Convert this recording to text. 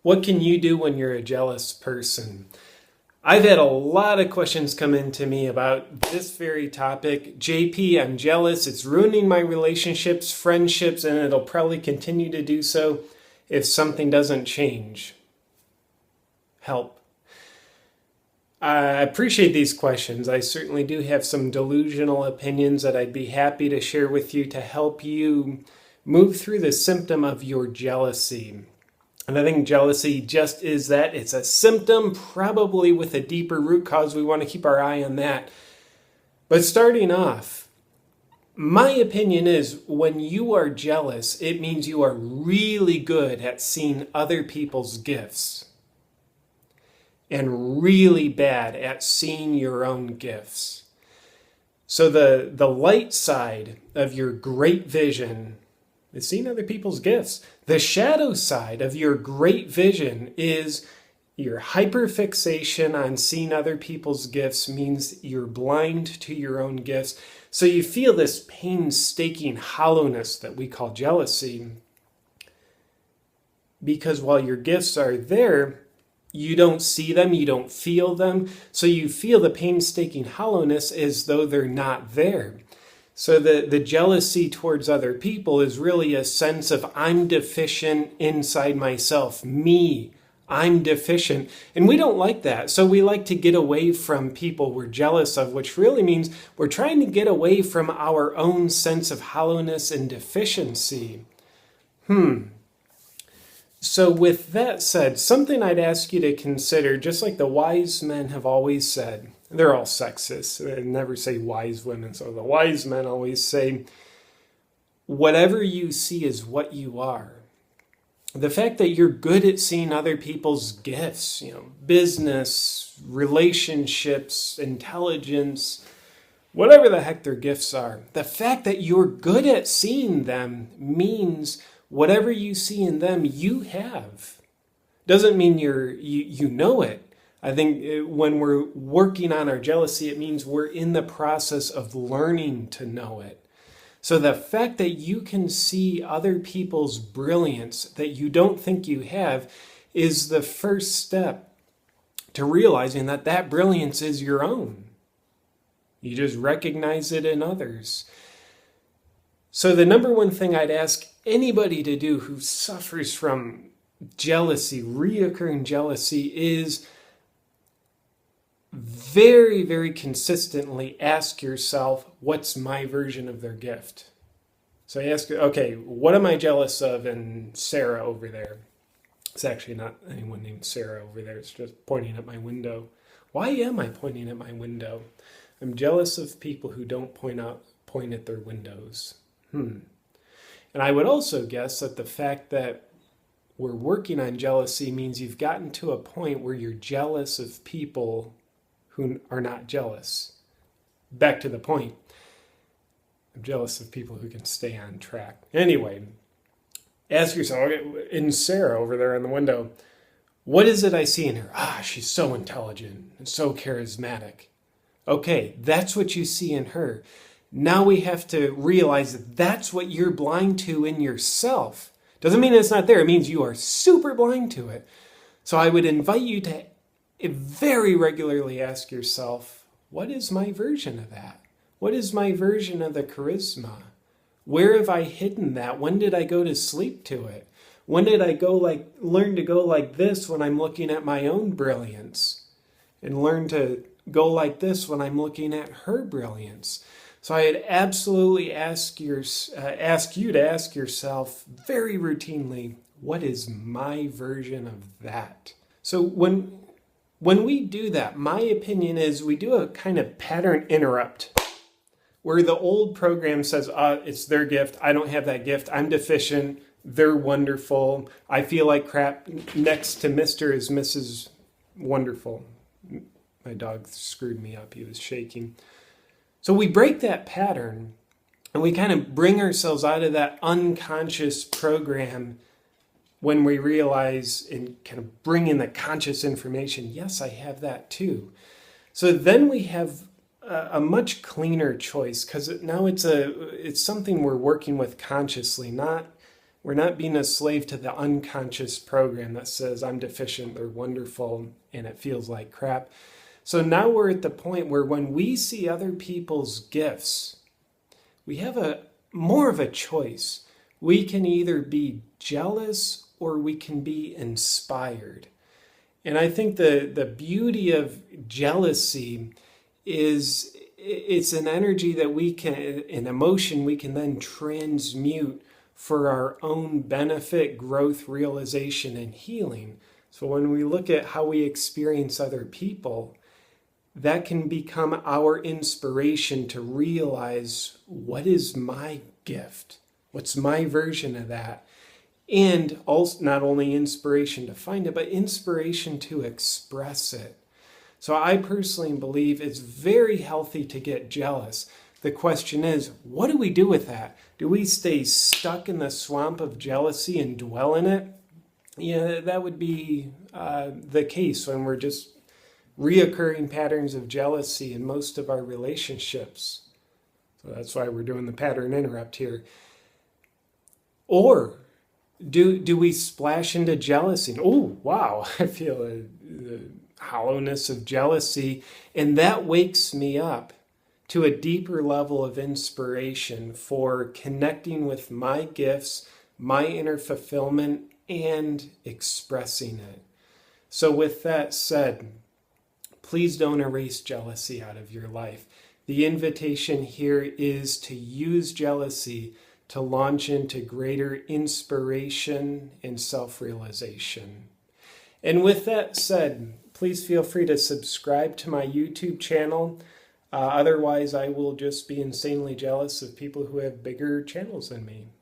What can you do when you're a jealous person? I've had a lot of questions come in to me about this very topic. JP, I'm jealous. It's ruining my relationships, friendships, and it'll probably continue to do so if something doesn't change. Help. I appreciate these questions. I certainly do have some delusional opinions that I'd be happy to share with you to help you move through the symptom of your jealousy. And I think jealousy just is that. It's a symptom, probably with a deeper root cause. We want to keep our eye on that. But starting off, my opinion is when you are jealous, it means you are really good at seeing other people's gifts and really bad at seeing your own gifts. So the light side of your great vision is seeing other people's gifts. The shadow side of your great vision is your hyperfixation on seeing other people's gifts means you're blind to your own gifts. So you feel this painstaking hollowness that we call jealousy. Because while your gifts are there, you don't see them, you don't feel them. So you feel the painstaking hollowness as though they're not there. So the jealousy towards other people is really a sense of I'm deficient inside myself. Me, I'm deficient. And we don't like that. So we like to get away from people we're jealous of, which really means we're trying to get away from our own sense of hollowness and deficiency. So with that said, something I'd ask you to consider, just like the wise men have always said, they're all sexist. They never say wise women. So the wise men always say, whatever you see is what you are. The fact that you're good at seeing other people's gifts, business, relationships, intelligence, whatever the heck their gifts are. The fact that you're good at seeing them means whatever you see in them, you have. Doesn't mean you know it. I think when we're working on our jealousy, it means we're in the process of learning to know it. So the fact that you can see other people's brilliance that you don't think you have is the first step to realizing that that brilliance is your own. You just recognize it in others. So the number one thing I'd ask anybody to do who suffers from jealousy, reoccurring jealousy, is very, very consistently ask yourself, what's my version of their gift? So you ask, okay, what am I jealous of in Sarah over there? It's actually not anyone named Sarah over there. It's just pointing at my window. Why am I pointing at my window? I'm jealous of people who don't point at their windows. And I would also guess that the fact that we're working on jealousy means you've gotten to a point where you're jealous of people who are not jealous. Back to the point. I'm jealous of people who can stay on track. Anyway, ask yourself, okay, in Sarah over there in the window, what is it I see in her? She's so intelligent and so charismatic. Okay, that's what you see in her. Now we have to realize that that's what you're blind to in yourself. Doesn't mean it's not there. It means you are super blind to it. So I would invite you to very regularly ask yourself, what is my version of that? What is my version of the charisma? Where have I hidden that? When did I go to sleep to it? When did I learn to go like this when I'm looking at my own brilliance? And learn to go like this when I'm looking at her brilliance? So I'd absolutely ask you to ask yourself very routinely, what is my version of that? So when we do that, my opinion is we do a kind of pattern interrupt where the old program says, it's their gift, I don't have that gift, I'm deficient, they're wonderful, I feel like crap, next to Mr. is Mrs. Wonderful. My dog screwed me up, he was shaking. So we break that pattern and we kind of bring ourselves out of that unconscious program when we realize and kind of bring in the conscious information, yes, I have that too. So then we have a much cleaner choice because now it's something we're working with consciously, not We're not being a slave to the unconscious program that says I'm deficient or wonderful and it feels like crap. So now we're at the point where when we see other people's gifts, we have more of a choice. We can either be jealous or we can be inspired. And I think the beauty of jealousy is it's an energy that we can, an emotion we can then transmute for our own benefit, growth, realization, and healing. So when we look at how we experience other people, that can become our inspiration to realize, what is my gift? What's my version of that? And also not only inspiration to find it, but inspiration to express it. So I personally believe it's very healthy to get jealous. The question is, what do we do with that? Do we stay stuck in the swamp of jealousy and dwell in it? Yeah, that would be the case when we're just reoccurring patterns of jealousy in most of our relationships. So that's why we're doing the pattern interrupt here. Or do we splash into jealousy? Oh, wow, I feel the hollowness of jealousy. And that wakes me up to a deeper level of inspiration for connecting with my gifts, my inner fulfillment, and expressing it. So with that said, please don't erase jealousy out of your life. The invitation here is to use jealousy to launch into greater inspiration and self-realization. And with that said, please feel free to subscribe to my YouTube channel. Otherwise, I will just be insanely jealous of people who have bigger channels than me.